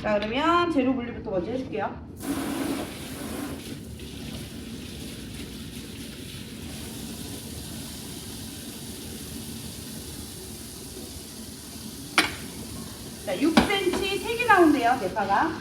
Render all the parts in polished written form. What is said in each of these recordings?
자, 그러면 재료 분리부터 먼저 해줄게요. 자, 6cm 3개 나온대요, 대파가.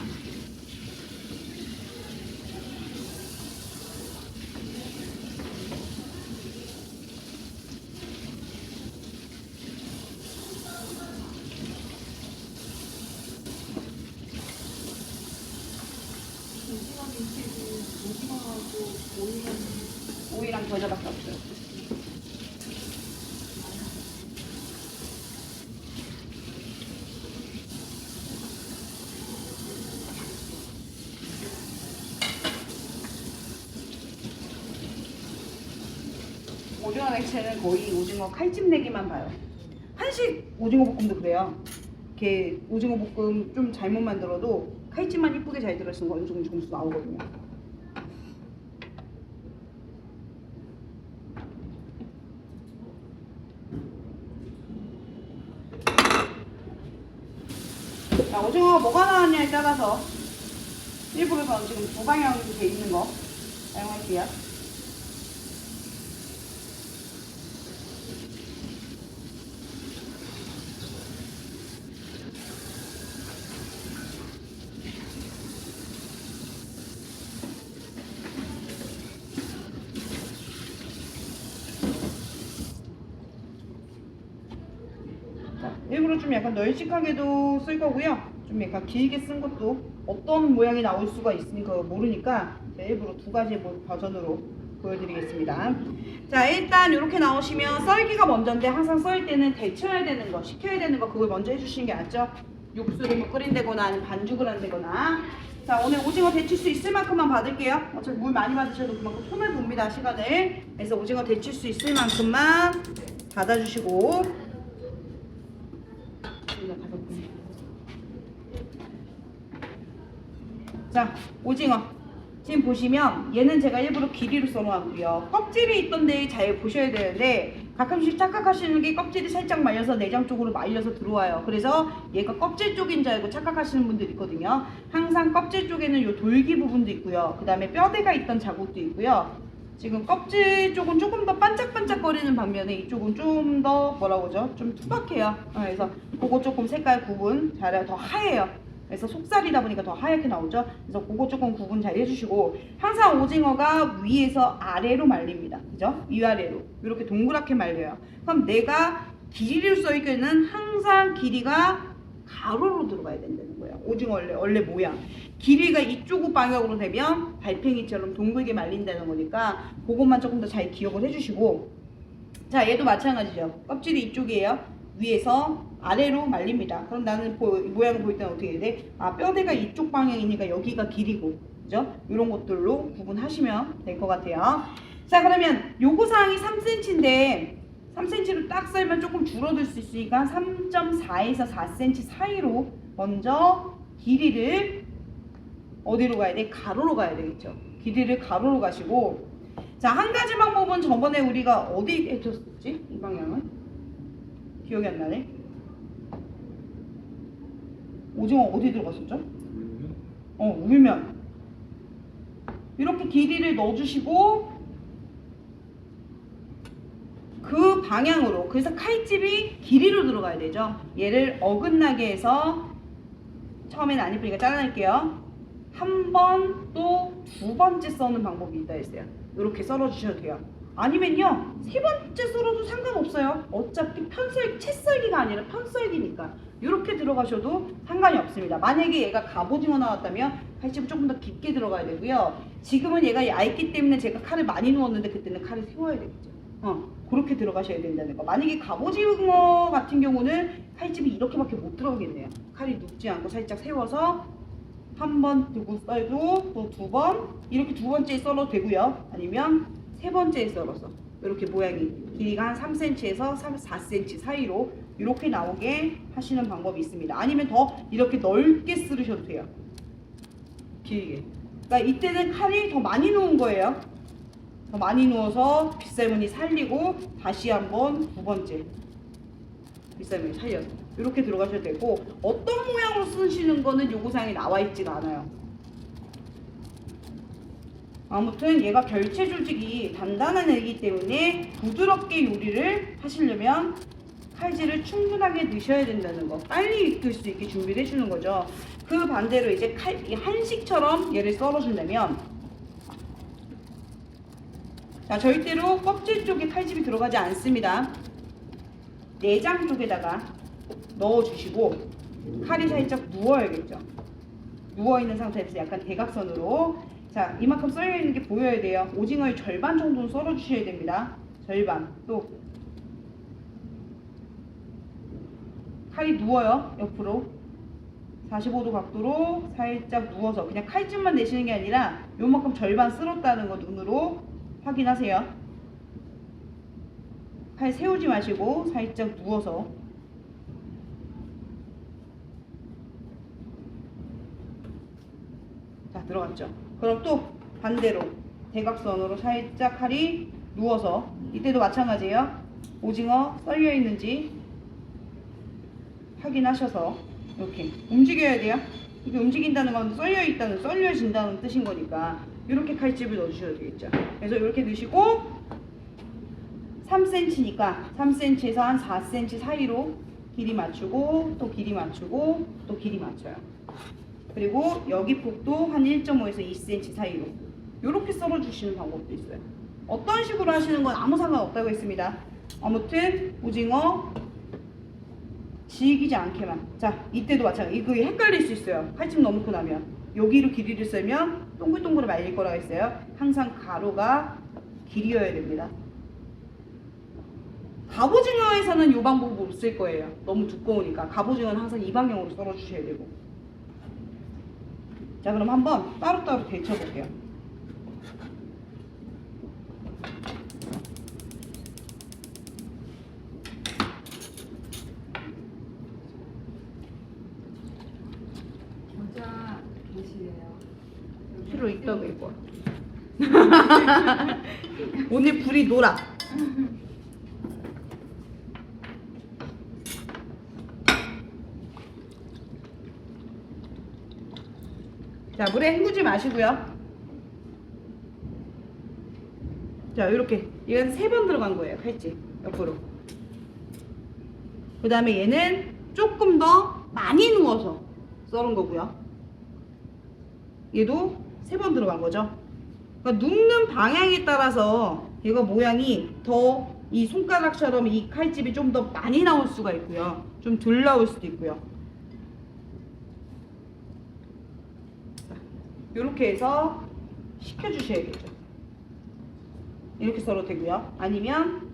오이랑 겨자밖에 없어요. 오징어 액체는 거의 오징어 칼집 내기만 봐요. 한식 오징어 볶음도 그래요. 이렇게 오징어 볶음 좀 잘못 만들어도 칼집만 이쁘게 잘 들어있으면 어느 정도 점수 나오거든요. 자, 오징어 뭐가 나왔냐에 따라서 일부러 저는 지금 두 방향 돼 있는 거 사용할게요. 일부러 좀 약간 널찍하게도 쓸 거고요. 좀 약간 길게 쓴 것도 어떤 모양이 나올 수가 있으니까 모르니까 일부러 두 가지 버전으로 보여드리겠습니다. 자, 일단 이렇게 나오시면 썰기가 먼저인데 항상 썰 때는 데쳐야 되는 거, 식혀야 되는 거 그걸 먼저 해주시는 게 낫죠. 육수를 뭐 끓인다거나 아니면 반죽을 한다거나. 자, 오늘 오징어 데칠 수 있을 만큼만 받을게요. 어차피 물 많이 받으셔도 그만큼 손을 봅니다, 시간을. 그래서 오징어 데칠 수 있을 만큼만 받아주시고. 자, 오징어 지금 보시면 얘는 제가 일부러 길이로 써놓았고요. 껍질이 있던데 잘 보셔야 되는데 가끔씩 착각하시는 게 껍질이 살짝 말려서 내장 쪽으로 말려서 들어와요. 그래서 얘가 껍질 쪽인 줄 알고 착각하시는 분들 있거든요. 항상 껍질 쪽에는 요 돌기 부분도 있고요. 그 다음에 뼈대가 있던 자국도 있고요. 지금 껍질 쪽은 조금 더 반짝반짝거리는 반면에 이쪽은 좀 더 뭐라고 하죠? 좀 투박해요. 그래서 그거 조금 색깔 구분 잘해요. 더 하얘요. 그래서 속살이다 보니까 더 하얗게 나오죠. 그래서 그거 조금 구분 잘 해주시고, 항상 오징어가 위에서 아래로 말립니다. 그죠? 위아래로 이렇게 동그랗게 말려요. 그럼 내가 길이를 써있기에는 항상 길이가 가로로 들어가야 된다는 거예요. 오징어 원래 모양 길이가 이쪽 방향으로 되면 달팽이처럼 동글게 말린다는 거니까 그것만 조금 더 잘 기억을 해주시고. 자, 얘도 마찬가지죠. 껍질이 이쪽이에요. 위에서 아래로 말립니다. 그럼 나는 모양을 볼 때는 어떻게 해야 돼? 아, 뼈대가 이쪽 방향이니까 여기가 길이고, 그죠? 이런 것들로 구분하시면 될 것 같아요. 자, 그러면 요거 사항이 3cm인데 3cm로 딱 썰면 조금 줄어들 수 있으니까 3.4에서 4cm 사이로 먼저 길이를 어디로 가야 돼? 가로로 가야 되겠죠. 길이를 가로로 가시고. 자, 한 가지 방법은 저번에 우리가 어디 해줬었지? 이 방향은? 기억이 안 나네. 오징어 어디 들어갔었죠? 울면. 이렇게 길이를 넣어주시고 그 방향으로, 그래서 칼집이 길이로 들어가야 되죠. 얘를 어긋나게 해서 처음에는 안 예쁘니까 잘라낼게요. 한 번 또 두 번째 써는 방법이 있다 했어요. 이렇게 썰어주셔도 돼요. 아니면요, 세 번째 썰어도 상관없어요. 어차피 채썰기가 아니라 편썰기니까 이렇게 들어가셔도 상관이 없습니다. 만약에 얘가 갑오징어 나왔다면 칼집은 조금 더 깊게 들어가야 되고요. 지금은 얘가 얇기 때문에 제가 칼을 많이 넣었는데 그때는 칼을 세워야 되겠죠. 그렇게 들어가셔야 된다는 거. 만약에 갑오징어 같은 경우는 칼집이 이렇게밖에 못 들어가겠네요. 칼이 눕지 않고 살짝 세워서 한 번 두고 썰고 또 두 번, 이렇게 두 번째에 썰어도 되고요. 아니면 세 번째에 썰어서 이렇게 모양이 길이가 한 3cm에서 4cm 사이로 이렇게 나오게 하시는 방법이 있습니다. 아니면 더 이렇게 넓게 썰으셔도 돼요. 길게. 그러니까 이때는 칼이 더 많이 누운 거예요. 더 많이 누워서 빗살무늬 살리고 다시 한번 두 번째 빗살무늬 살려서 이렇게 들어가셔도 되고 어떤 모양으로 쓰시는 거는 요구사항에 나와 있지가 않아요. 아무튼 얘가 결체 조직이 단단한 애이기 때문에 부드럽게 요리를 하시려면 칼질을 충분하게 넣으셔야 된다는 거, 빨리 익힐 수 있게 준비를 해주는 거죠. 그 반대로 이제 한식처럼 얘를 썰어준다면, 자, 절대로 껍질 쪽에 칼집이 들어가지 않습니다. 내장 쪽에다가 넣어주시고 칼이 살짝 누워야겠죠. 누워있는 상태에서 약간 대각선으로, 자, 이만큼 썰려있는 게 보여야 돼요. 오징어의 절반 정도는 썰어주셔야 됩니다. 절반. 또 칼이 누워요. 옆으로 45도 각도로 살짝 누워서 그냥 칼집만 내시는 게 아니라 요만큼 절반 쓸었다는 거 눈으로 확인하세요. 칼 세우지 마시고 살짝 누워서. 자, 들어갔죠. 그럼 또 반대로 대각선으로 살짝 칼이 누워서, 이때도 마찬가지예요. 오징어 썰려 있는지 확인하셔서 이렇게 움직여야 돼요. 이렇게 움직인다는 건 썰려진다는 뜻인 거니까 이렇게 칼집을 넣어주셔야 되겠죠. 그래서 이렇게 넣으시고 3cm니까 3cm에서 한 4cm 사이로 길이 맞추고 또 길이 맞추고 또 길이 맞춰요. 그리고 여기 폭도 한 1.5에서 2cm 사이로 이렇게 썰어주시는 방법도 있어요. 어떤 식으로 하시는 건 아무 상관없다고 했습니다. 아무튼 오징어 지기지 않게만. 자, 이때도 마찬가지. 이거 헷갈릴 수 있어요. 칼집 넣고 나면 여기로 길이를 썰면 동글동글 말릴 거라고 했어요. 항상 가로가 길이어야 됩니다. 갑오징어에서는 이 방법을 못 쓸 거예요. 너무 두꺼우니까. 갑오징어는 항상 이 방향으로 썰어 주셔야 되고. 자, 그럼 한번 따로따로 데쳐 볼게요. 필요 있다고 이거. 오늘 불이 노라. 자, 물에 헹구지 마시고요. 자, 이렇게 얘는 3번 들어간 거예요. 칼집 옆으로. 그 다음에 얘는 조금 더 많이 누워서 썰은 거고요. 얘도 3번 들어간 거죠. 그러니까 눕는 방향에 따라서 얘가 모양이 더 이 손가락처럼 이 칼집이 좀 더 많이 나올 수가 있고요. 좀 덜 나올 수도 있고요. 이렇게 해서 식혀주셔야겠죠. 이렇게 썰어도 되고요. 아니면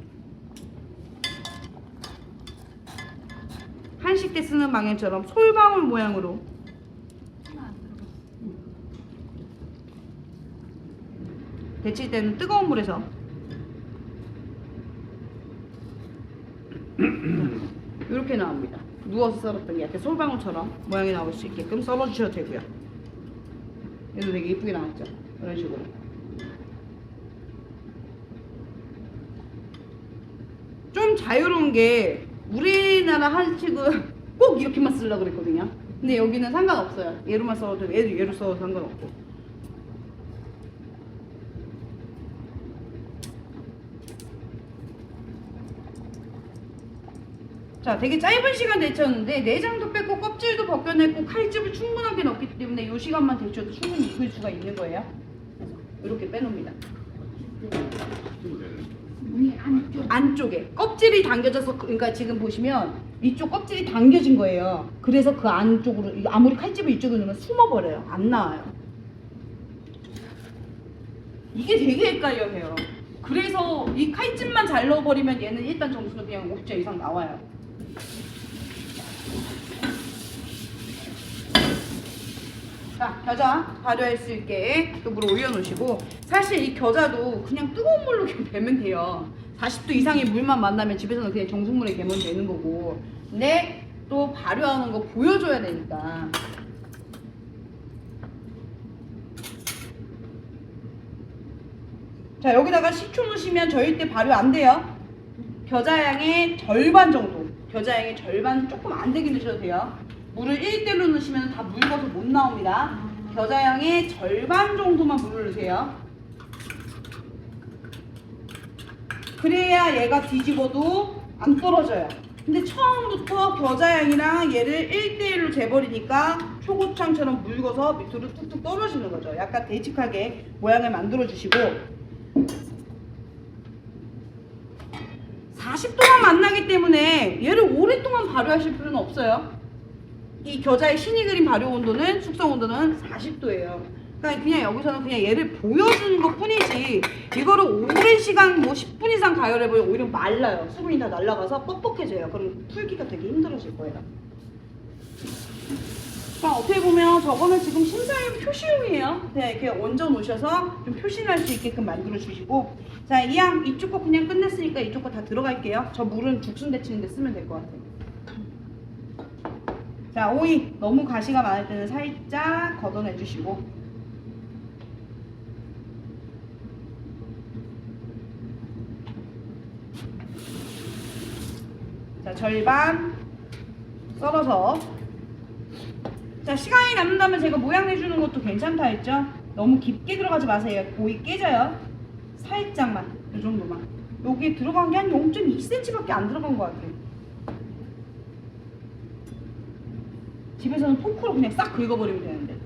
한식 때 쓰는 방향처럼 솔방울 모양으로 데칠 때는 뜨거운 물에서 이렇게 나옵니다. 누워서 썰었던 게 약간 솔방울처럼 모양이 나올 수 있게끔 썰어주셔도 되고요. 얘도 되게 예쁘게 나왔죠. 이런 식으로. 좀 자유로운 게 우리나라 한식은 꼭 이렇게만 쓰려고 그랬거든요. 근데 여기는 상관없어요. 얘로만 써도 되고 얘로 써도 상관없고. 자, 되게 짧은 시간 데쳤는데 내장도 뺐고 껍질도 벗겨냈고 칼집을 충분하게 넣었기 때문에 이 시간만 데쳐도 충분히 익을 수가 있는 거예요. 그래서 이렇게 빼놓습니다. 안쪽에 껍질이 당겨져서, 그러니까 지금 보시면 이쪽 껍질이 당겨진 거예요. 그래서 그 안쪽으로 아무리 칼집을 이쪽으로 넣으면 숨어버려요. 안 나와요. 이게 되게 헷갈려해요. 그래서 이 칼집만 잘 넣어버리면 얘는 일단 점수는 그냥 50점 이상 나와요. 자, 겨자 발효할 수 있게 또 물을 올려놓으시고, 사실 이 겨자도 그냥 뜨거운 물로 개면 돼요. 40도 이상의 물만 만나면 집에서는 그냥 정수물에 개면 되는 거고, 근데 또 발효하는 거 보여줘야 되니까. 자, 여기다가 식초 넣으시면 절대 발효 안 돼요. 겨자 양의 절반 정도, 겨자향의 절반 조금 안 되게 넣으셔도 돼요. 물을 1대1로 넣으시면 다 묽어서 못 나옵니다. 겨자향의 절반 정도만 물을 넣으세요. 그래야 얘가 뒤집어도 안 떨어져요. 근데 처음부터 겨자향이랑 얘를 1대1로 재버리니까 초고추장처럼 묽어서 밑으로 뚝뚝 떨어지는 거죠. 약간 되직하게 모양을 만들어 주시고 40도만 만나기 때문에 얘를 오랫동안 발효하실 필요는 없어요. 이 겨자의 신이 그린 발효 온도는 숙성 온도는 40도예요. 그러니까 그냥 여기서는 그냥 얘를 보여주는 것 뿐이지 이거를 오랜 시간 뭐 10분 이상 가열해보면 오히려 말라요. 수분이 다 날아가서 뻑뻑해져요. 그럼 풀기가 되게 힘들어질 거예요. 그러니까 어떻게 보면 저거는 지금 심사용 표시용이에요. 그냥 이렇게 얹어 놓으셔서 좀 표시할 수 있게끔 만들어 주시고 자, 이양 이쪽 거 그냥 끝냈으니까 이쪽 거 다 들어갈게요. 저 물은 죽순 데치는데 쓰면 될 것 같아요. 자, 오이 너무 가시가 많을 때는 살짝 걷어내 주시고 자, 절반 썰어서 자, 시간이 남는다면 제가 모양 내주는 것도 괜찮다 했죠? 너무 깊게 들어가지 마세요. 오이 깨져요. 살짝만, 이 정도만. 여기 들어간 게 한 0.2cm밖에 안 들어간 것 같아요. 집에서는 포크로 그냥 싹 긁어버리면 되는데.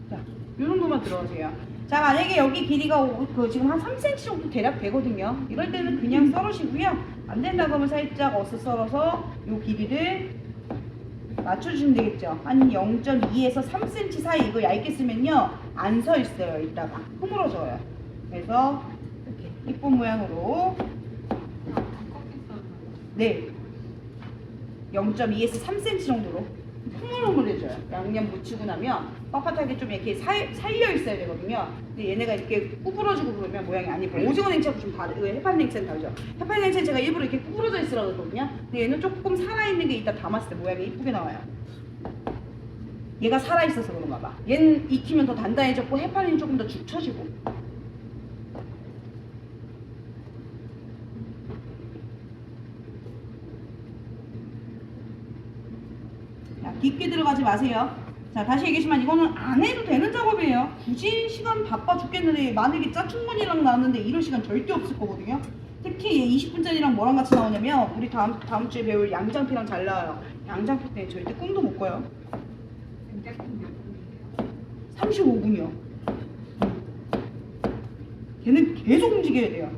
자, 이 정도만 들어가세요. 자, 만약에 여기 길이가 지금 한 3cm 정도 대략 되거든요. 이럴 때는 그냥 썰으시고요. 안 된다 그러면 살짝 어슷 썰어서 이 길이를 맞춰주시면 되겠죠. 한 0.2에서 3cm 사이 이거 얇게 쓰면요. 안 서 있어요. 이따가 흐물어져요. 그래서 이렇게 이쁜 모양으로 네 0.2에서 3cm 정도로 흐물흐물해져요. 양념 묻히고 나면 뻣뻣하게 좀 이렇게 살려 있어야 되거든요. 근데 얘네가 이렇게 구부러지고 그러면 모양이 아니고 오징어 냉채하고 좀 다르고 해파리 냉채는 다르죠. 해파리 냉채는 제가 일부러 이렇게 구부러져 있으라고 했거든요. 근데 얘는 조금 살아있는 게 이따 담았을 때 모양이 이쁘게 나와요. 얘가 살아있어서 그런가 봐. 얘는 익히면 더 단단해졌고 해파리는 조금 더 죽 처지고. 자, 깊게 들어가지 마세요. 자, 다시 얘기했지만 이거는 안 해도 되는 작업이에요. 굳이 시간 바빠 죽겠는데 만약에 짜충분이랑 나왔는데 이럴 시간 절대 없을 거거든요. 특히 얘 20분짜리랑 뭐랑 같이 나오냐면 우리 다음 주에 배울 양장피랑 잘 나와요. 양장피 때문에 절대 꿈도 못 꿔요. 35분이요. 걔는 계속 움직여야 돼요.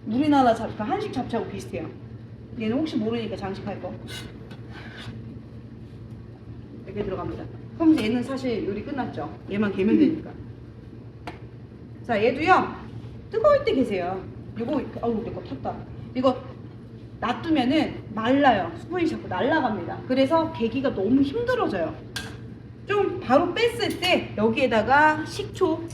우리나라 한식 잡채하고 비슷해요. 얘는 혹시 모르니까 장식할 거. 이렇게 들어갑니다. 그럼 얘는 사실 요리 끝났죠. 얘만 개면 되니까. 자, 얘도요. 뜨거울 때 계세요. 이거 아우 내거 탔다. 이거 놔두면은 말라요. 수분이 자꾸 날아갑니다. 그래서 개기가 너무 힘들어져요. 좀 바로 뺐을 때 여기에다가 식초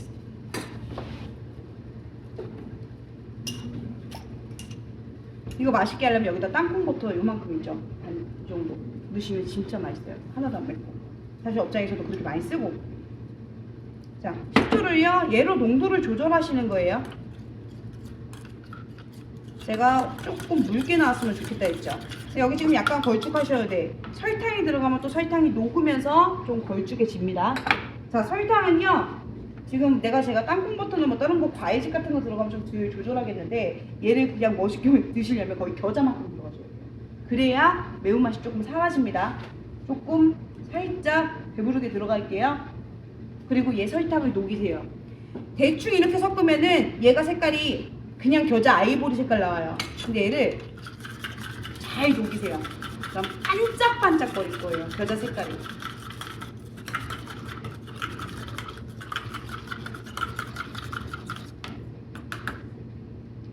이거 맛있게 하려면 여기다 땅콩버터 요만큼 있죠. 반 정도 넣으시면 진짜 맛있어요. 하나도 안 맵고. 사실 업장에서도 그렇게 많이 쓰고. 자, 식초를요. 얘로 농도를 조절하시는 거예요. 제가 조금 묽게 나왔으면 좋겠다 했죠. 여기 지금 약간 걸쭉하셔야 돼. 설탕이 들어가면 또 설탕이 녹으면서 좀 걸쭉해집니다. 자, 설탕은요. 지금 제가 땅콩버터는 뭐 다른 거 과일즙 같은 거 들어가면 좀 조절하겠는데 얘를 그냥 멋있게 드시려면 거의 겨자만큼 들어가줘야 돼요. 그래야 매운맛이 조금 사라집니다. 조금 살짝 배부르게 들어갈게요. 그리고 얘 설탕을 녹이세요. 대충 이렇게 섞으면은 얘가 색깔이 그냥 겨자 아이보리 색깔 나와요. 근데 얘를 잘 녹이세요. 그럼 반짝반짝거릴 거예요. 겨자 색깔이.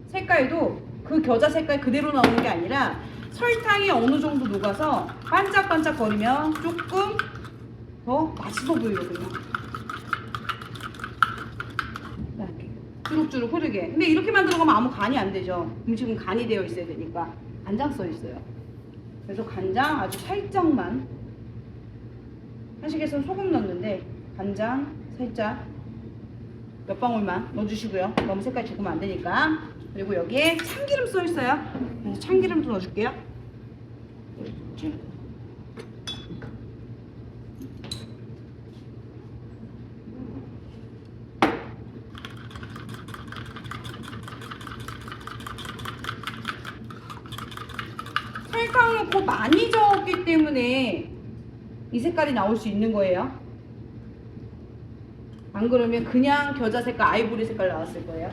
색깔도 그 겨자 색깔 그대로 나오는 게 아니라 설탕이 어느 정도 녹아서 반짝반짝거리면 조금 더 맛있어 보이거든요. 이렇게 주룩주룩 흐르게. 근데 이렇게만 들어가면 아무 간이 안 되죠. 음식은 간이 되어 있어야 되니까. 간장 써 있어요. 그래서 간장 아주 살짝만. 한식에서는 소금 넣는데 간장 살짝. 몇 방울만 넣어주시고요. 너무 색깔 죽으면 안 되니까. 그리고 여기에 참기름 써 있어요. 그래서 참기름도 넣어줄게요. 설탕 넣고 많이 저었기 때문에 이 색깔이 나올 수 있는 거예요. 안 그러면 그냥 겨자 색깔, 아이보리 색깔 나왔을 거예요.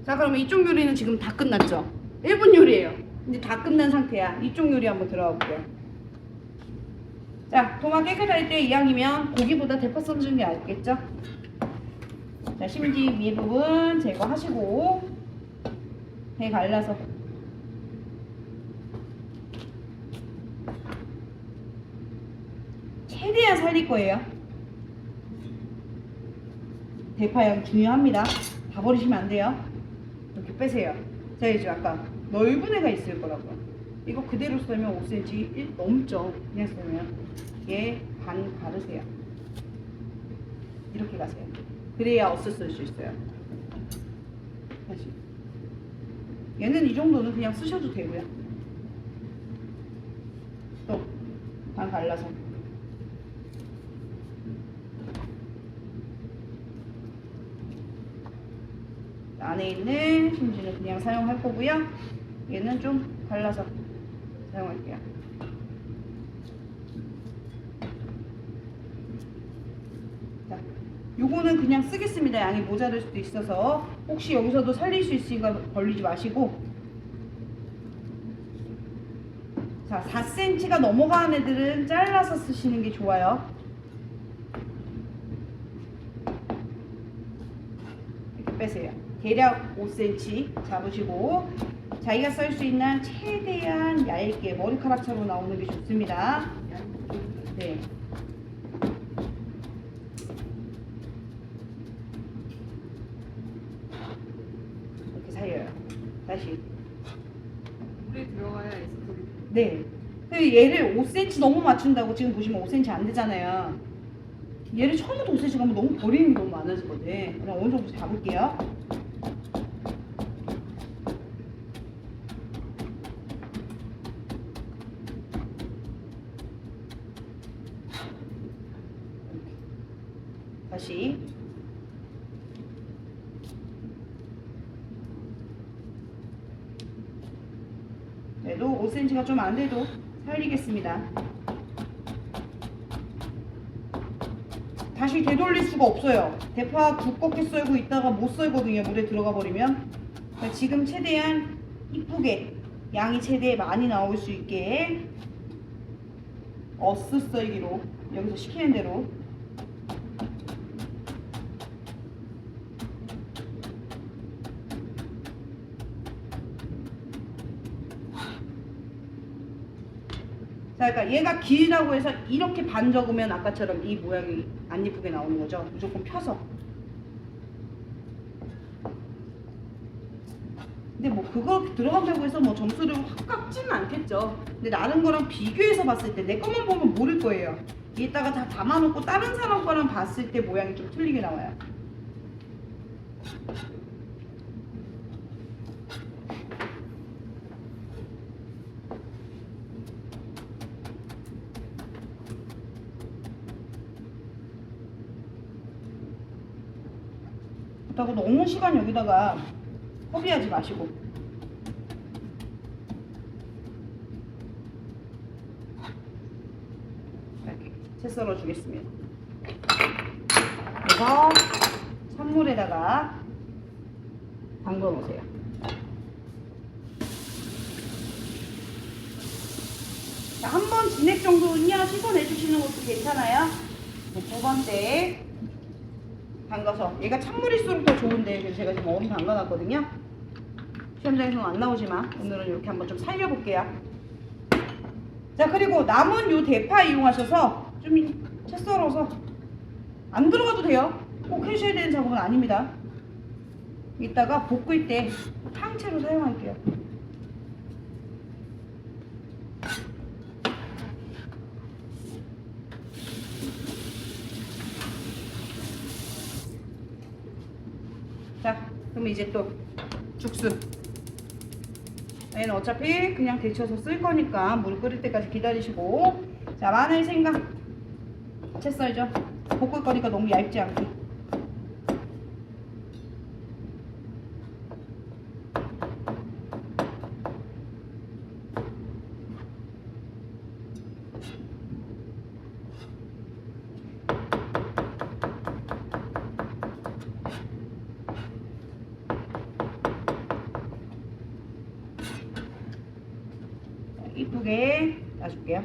자, 그러면 이쪽 요리는 지금 다 끝났죠? 1분 요리예요. 이제 다 끝난 상태야. 이쪽 요리 한번 들어가 볼게요. 자, 도마 깨끗할 때 이왕이면 고기보다 대파 써주는 게 낫겠죠? 자, 심지 위에 부분 제거하시고 배 갈라서 최대한 살릴 거예요. 대파 양 중요합니다. 다 버리시면 안 돼요. 이렇게 빼세요. 자, 이제 아까 넓은 애가 있을 거라고요. 이거 그대로 썰면 5cm 넘죠. 그냥 썰면 얘 반 가르세요. 이렇게 가세요. 그래야 어슷 쓸 수 있어요. 다시. 얘는 이 정도는 그냥 쓰셔도 되고요. 또 반 갈라서 안에 있는 심지는 그냥 사용할 거고요. 얘는 좀 갈라서 사용할게요. 자, 요거는 그냥 쓰겠습니다. 양이 모자랄 수도 있어서 혹시 여기서도 살릴 수 있으니까 벌리지 마시고. 자, 4cm가 넘어가는 애들은 잘라서 쓰시는 게 좋아요. 이렇게 빼세요. 대략 5cm 잡으시고 자기가 썰 수 있는 최대한 얇게 머리카락처럼 나오는 게 좋습니다. 네. 이렇게 살려요. 다시. 물에 들어가야 에스토리. 네. 얘를 5cm 너무 맞춘다고 지금 보시면 5cm 안 되잖아요. 얘를 처음부터 5cm 가면 너무 버리는 게 너무 많아지거든. 그럼 어느 정도 잡을게요. 다시. 그래도 5cm가 좀 안 돼도 살리겠습니다. 다시 되돌릴 수가 없어요. 대파 두껍게 썰고 있다가 못 썰거든요. 물에 들어가 버리면. 그러니까 지금 최대한 이쁘게 양이 최대 많이 나올 수 있게 어스 썰기로 여기서 시키는 대로 자, 그러니까 얘가 길다고 해서 이렇게 반 적으면 아까처럼 이 모양이 안 예쁘게 나오는 거죠. 무조건 펴서. 근데 뭐 그거 들어간다고 해서 뭐 점수를 확 깎지는 않겠죠. 근데 다른 거랑 비교해서 봤을 때 내 것만 보면 모를 거예요. 이따가 다 담아놓고 다른 사람 거랑 봤을 때 모양이 좀 틀리게 나와요. 그렇다고 너무 시간 여기다가 허비하지 마시고. 이렇게 채 썰어 주겠습니다. 그래서 찬물에다가 담궈 놓으세요. 자, 한 번 진액 정도는요 씻어내 주시는 것도 괜찮아요. 두 번째 담가서, 얘가 찬물일수록 더 좋은데 그래서 제가 지금 얼음 담가놨거든요. 시험장에서는 안 나오지만 오늘은 이렇게 한번 좀 살려볼게요. 자, 그리고 남은 요 대파 이용하셔서 좀 채 썰어서 안 들어가도 돼요. 꼭 해주셔야 되는 작업은 아닙니다. 이따가 볶을 때 탕채로 사용할게요. 자, 그럼 이제 또 죽순. 얘는 어차피 그냥 데쳐서 쓸 거니까 물 끓일 때까지 기다리시고. 자, 마늘, 생강 채 썰죠. 볶을 거니까 너무 얇지 않게. 이쁘게 놔줄게요.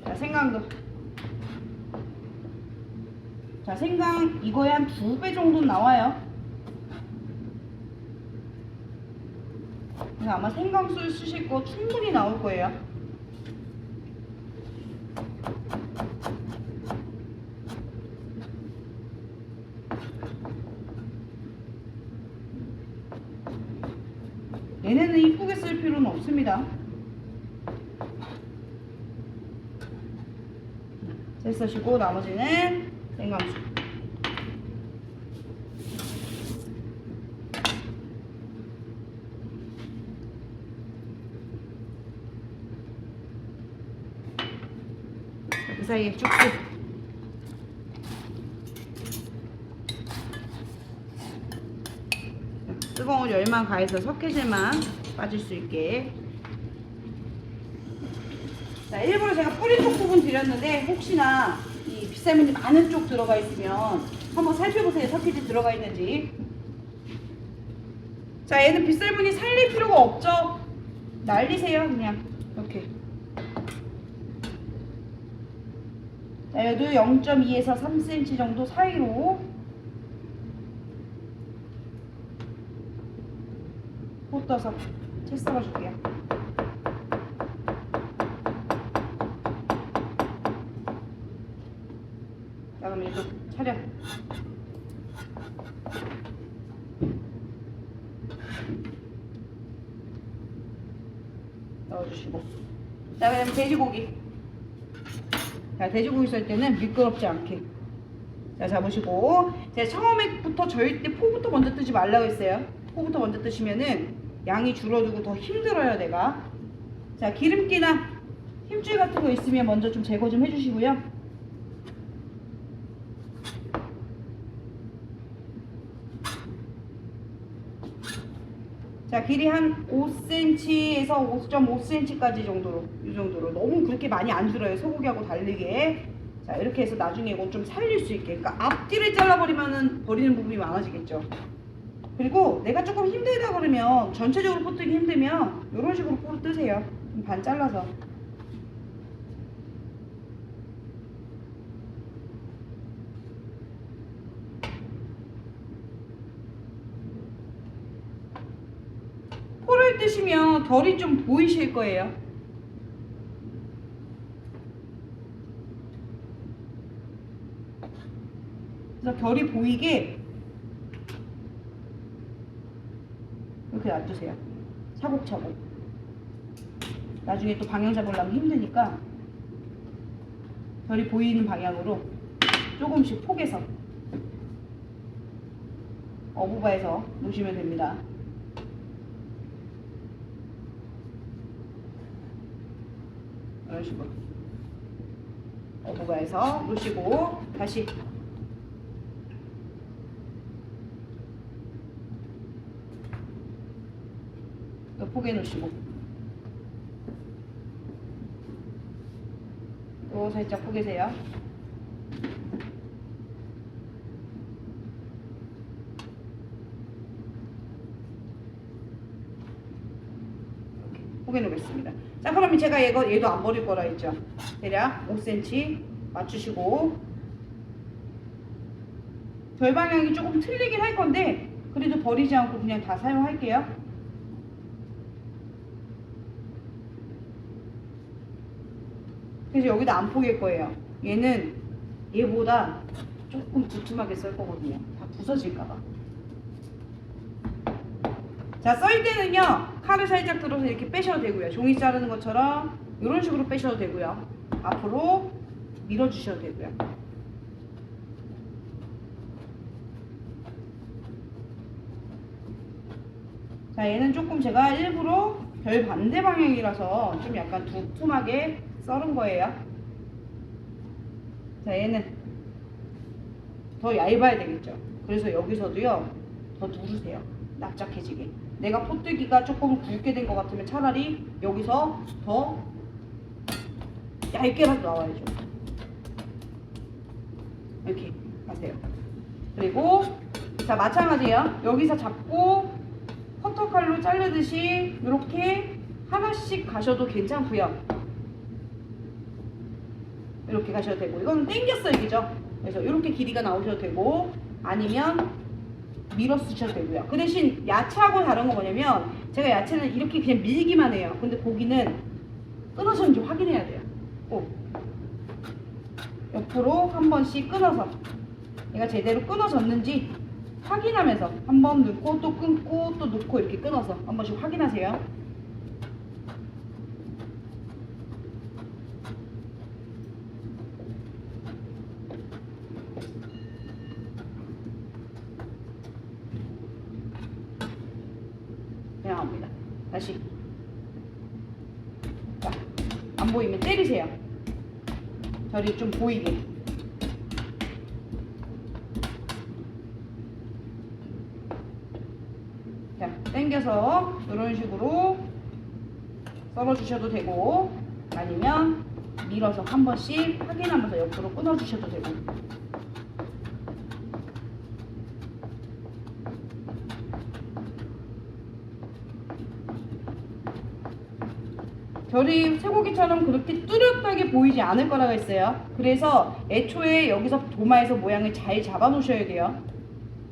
자, 생강도. 자, 생강 이거에 한 2배 정도 나와요. 그래서 아마 생강술 쓰실 거 충분히 나올 거예요. 얘네는 이쁘게 쓸 필요는 없습니다. 재 써시고 나머지는 생강수. 그 사이에 죽수. 뜨거운 열만 가해서 석회질만 빠질 수 있게. 자, 일부러 제가 뿌리 쪽 부분 드렸는데 혹시나 이 빗살무늬 많은 쪽 들어가 있으면 한번 살펴보세요. 석회질 들어가 있는지. 자, 얘는 빗살무늬 살릴 필요가 없죠. 날리세요 그냥 이렇게. 자, 얘도 0.2에서 3cm 정도 사이로 호 떠서 채 썰어줄게요. 자, 그럼 얘도 차려. 넣어주시고. 자, 그다음에 돼지고기. 자, 돼지고기 썰 때는 미끄럽지 않게. 자, 잡으시고. 제가 처음에부터 절대 포부터 먼저 뜨지 말라고 했어요. 포부터 먼저 뜨시면은 양이 줄어들고 더 힘들어요, 내가. 자, 기름기나 힘줄 같은 거 있으면 먼저 좀 제거 좀 해주시고요. 자, 길이 한 5cm에서 5.5cm까지 정도로, 이 정도로. 너무 그렇게 많이 안 줄어요, 소고기하고 다르게. 자, 이렇게 해서 나중에 이건 좀 살릴 수 있게. 그러니까 앞뒤를 잘라버리면은 버리는 부분이 많아지겠죠. 그리고 내가 조금 힘들다 그러면, 전체적으로 포 뜨기 힘들면 이런 식으로 포를 뜨세요. 반 잘라서. 포를 뜨시면 결이 좀 보이실 거예요. 그래서 결이 보이게 이렇게 놔두세요. 차곡차곡. 나중에 또 방향 잡으려면 힘드니까 결이 보이는 방향으로 조금씩 폭에서 어부바에서 놓으시면 됩니다. 이런 식으로 어부바에서 놓으시고 다시 또 포개 놓으시고 또 살짝 포개세요. 포개 놓겠습니다. 자, 그러면 제가 얘도 안 버릴 거라 했죠. 대략 5cm 맞추시고, 결 방향이 조금 틀리긴 할 건데 그래도 버리지 않고 그냥 다 사용할게요. 그래서 여기다 안 포갤 거예요. 얘는 얘보다 조금 두툼하게 썰 거거든요. 다 부서질까봐. 자, 썰 때는요, 칼을 살짝 들어서 이렇게 빼셔도 되고요. 종이 자르는 것처럼 이런 식으로 빼셔도 되고요. 앞으로 밀어주셔도 되고요. 자, 얘는 조금 제가 일부러 별 반대 방향이라서 좀 약간 두툼하게 썰은 거예요. 자, 얘는 더 얇아야 되겠죠. 그래서 여기서도요, 더 누르세요. 납작해지게. 내가 포뜨기가 조금 굵게 된 것 같으면 차라리 여기서 더 얇게라도 나와야죠. 이렇게 하세요. 그리고 자, 마찬가지예요. 여기서 잡고 커터칼로 자르듯이 이렇게 하나씩 가셔도 괜찮고요. 이렇게 가셔도 되고, 이거는 당겨 썰기죠. 그래서 이렇게 길이가 나오셔도 되고, 아니면 밀어 쓰셔도 되고요. 그 대신 야채하고 다른 건 뭐냐면, 제가 야채는 이렇게 그냥 밀기만 해요. 근데 고기는 끊어졌는지 확인해야 돼요. 꼭 옆으로 한 번씩 끊어서 얘가 제대로 끊어졌는지 확인하면서 한 번 넣고 또 끊고 또 넣고 이렇게 끊어서 한 번씩 확인하세요. 그냥 합니다. 다시. 자, 안 보이면 때리세요. 저리 좀 보이게. 자, 당겨서 이런 식으로 썰어 주셔도 되고, 아니면 밀어서 한 번씩 확인하면서 옆으로 끊어 주셔도 되고. 결이 쇠고기처럼 그렇게 뚜렷하게 보이지 않을 거라고 했어요. 그래서 애초에 여기서 도마에서 모양을 잘 잡아 놓으셔야 돼요.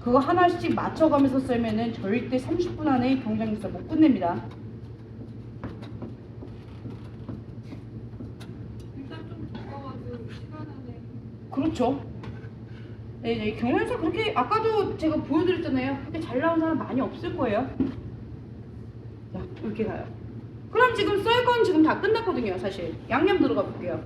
그거 하나씩 맞춰가면서 썰면은 절대 30분 안에 경장육사 못 끝냅니다. 일단 좀 두꺼워도 시간 안에. 그렇죠. 네, 경장육사 그렇게 아까도 제가 보여드렸잖아요. 그렇게 잘 나온 사람 많이 없을 거예요. 자, 이렇게 가요. 그럼 지금 썰 건 지금 다 끝났거든요. 사실 양념 들어가 볼게요.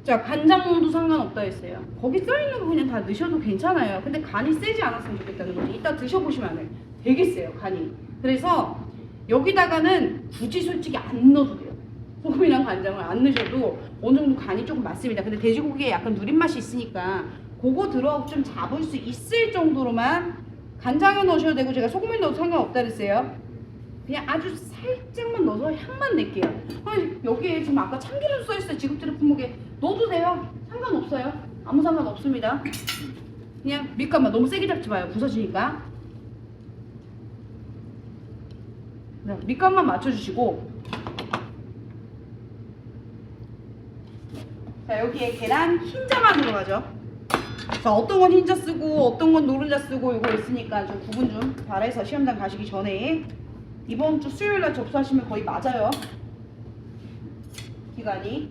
자, 간장도 상관없다 했어요. 거기 써있는 거 그냥 다 넣으셔도 괜찮아요. 근데 간이 세지 않았으면 좋겠다는 거지. 이따 드셔보시면 알아요. 되게 세요, 간이. 그래서 여기다가는 굳이 솔직히 안 넣어도 돼요. 소금이랑 간장을 안 넣으셔도 어느 정도 간이 조금 맞습니다. 근데 돼지고기에 약간 누린 맛이 있으니까 그거 들어 좀 잡을 수 있을 정도로만 간장을 넣으셔도 되고, 제가 소금을 넣어도 상관없다 그랬어요. 그냥 아주 살짝만 넣어서 향만 낼게요. 여기에 지금 아까 참기름 써있어요. 지급지를 품목에 넣어도 돼요. 상관없어요. 아무 상관없습니다. 그냥 밑간만 너무 세게 잡지 마요. 부서지니까. 밑간만 맞춰주시고, 자, 여기에 계란 흰자만 들어가죠. 자, 어떤 건 흰자 쓰고 어떤 건 노른자 쓰고 이거 있으니까 좀 구분 좀 잘해서 시험장 가시기 전에 이번 주 수요일날 접수하시면 거의 맞아요. 기간이.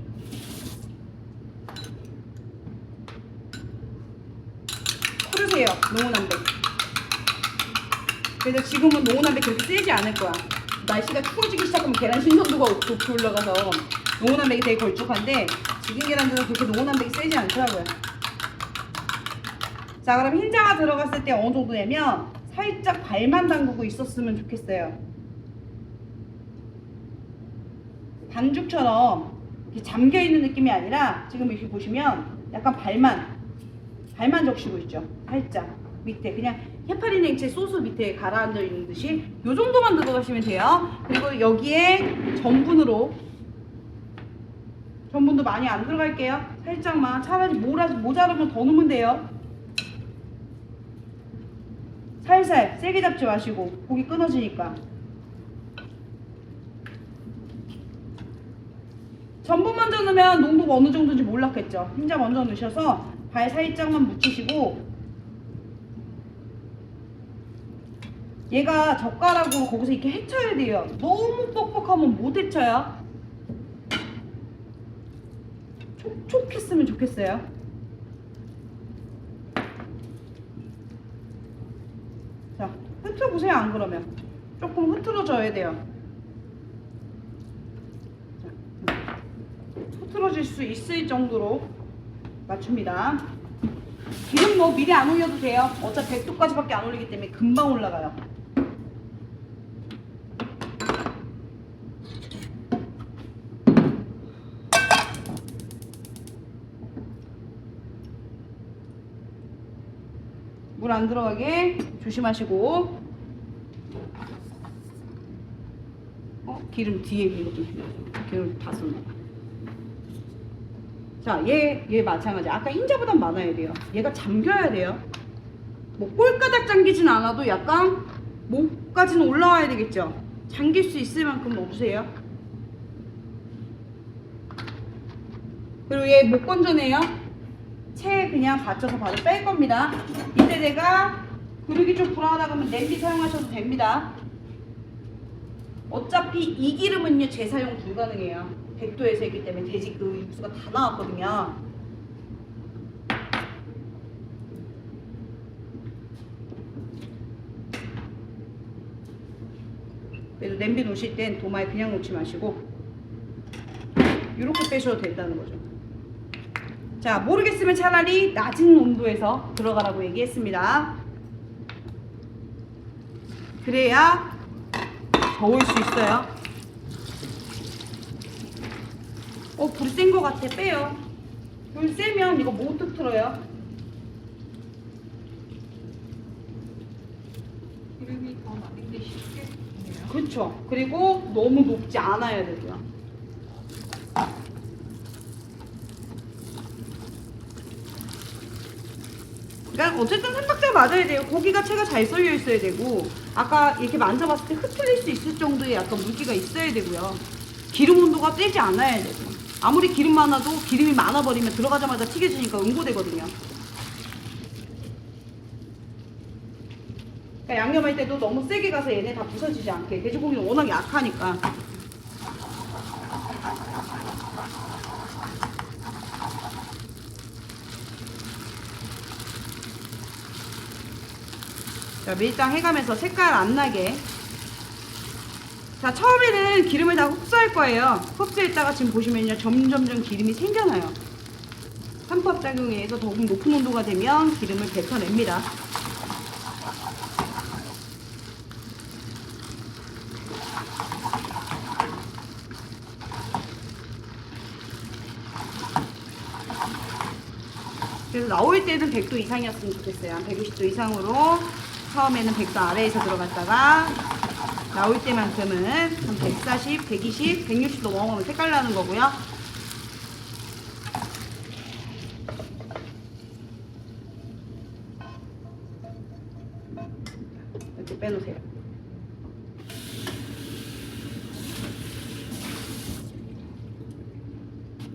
풀으세요. 농후남백. 그래서 지금은 농후남백 그렇게 세지 않을 거야. 날씨가 추워지기 시작하면 계란 신선도가 높이 올라가서 농후남백이 되게 걸쭉한데, 지금 계란들은 그렇게 농후남백이 세지 않더라고요. 자, 그럼 흰자가 들어갔을 때 어느 정도냐면 살짝 발만 담그고 있었으면 좋겠어요. 반죽처럼 이렇게 잠겨있는 느낌이 아니라 지금 이렇게 보시면 약간 발만 적시고 있죠. 살짝 밑에 그냥 해파리 냉채 소스 밑에 가라앉아 있는 듯이 요 정도만 들어가시면 돼요. 그리고 여기에 전분도 많이 안 들어갈게요. 살짝만. 차라리 모자르면 더 넣으면 돼요. 살살 세게 잡지 마시고, 고기 끊어지니까. 전분 먼저 넣으면 농도가 어느 정도인지 몰랐겠죠. 흰자 먼저 넣으셔서 발 살짝만 묻히시고, 얘가 젓가락으로 거기서 이렇게 헤쳐야 돼요. 너무 뻑뻑하면 못 헤쳐요. 촉촉했으면 좋겠어요. 흐트러 보세요. 안 그러면 조금 흐트러져야 돼요. 자, 흐트러질 수 있을 정도로 맞춥니다. 기름 뭐 미리 안 올려도 돼요. 어차피 100도까지밖에 안 올리기 때문에 금방 올라가요. 물 안 들어가게 조심하시고. 기름 뒤에 있는 기름 다 쏟나. 자, 얘 마찬가지. 아까 흰자보단 많아야 돼요. 얘가 잠겨야 돼요. 뭐 꼴가닥 잠기진 않아도 약간 목까지는 올라와야 되겠죠. 잠길 수 있을 만큼 넣어주세요. 그리고 얘 못 건져내요. 채 그냥 받쳐서 바로 뺄 겁니다. 이때 내가 그릇이 좀 불안하다 그러면 냄비 사용하셔도 됩니다. 어차피 이 기름은요 재사용 불가능해요. 100도에서 했기 때문에 돼지 그 육수가 다 나왔거든요. 그래서 냄비 놓으실 땐 도마에 그냥 놓지 마시고 이렇게 빼셔도 된다는 거죠. 자, 모르겠으면 차라리 낮은 온도에서 들어가라고 얘기했습니다. 그래야 더울 수 있어요. 불 센 거 같아. 빼요. 불 세면 이거 못 틀어요. 기름이 더 많은 게 쉽게 되네요. 그렇죠. 그리고 너무 높지 않아야 되고요. 그러니까 어쨌든 삼박자 맞아야 돼요. 고기가 채가 잘 썰려 있어야 되고 아까 이렇게 만져봤을 때 흐트릴 수 있을 정도의 약간 물기가 있어야 되고요. 기름 온도가 세지 않아야 되고 아무리 기름 많아도 기름이 많아버리면 들어가자마자 튀겨지니까 응고되거든요. 그러니까 양념할 때도 너무 세게 가서 얘네 다 부서지지 않게. 돼지고기는 워낙 약하니까. 자, 밀당 해가면서 색깔 안 나게. 자, 처음에는 기름을 다 흡수할 거예요. 흡수했다가 지금 보시면요, 점점점 기름이 생겨나요. 삼투압작용에 의해서 더욱 높은 온도가 되면 기름을 뱉어냅니다. 그래서 나올 때는 100도 이상이었으면 좋겠어요. 한 150도 이상으로 처음에는 100도 아래에서 들어갔다가 나올 때만큼은 한 140, 120, 160도 넘어가면 색깔 나는 거고요. 이렇게 빼놓으세요.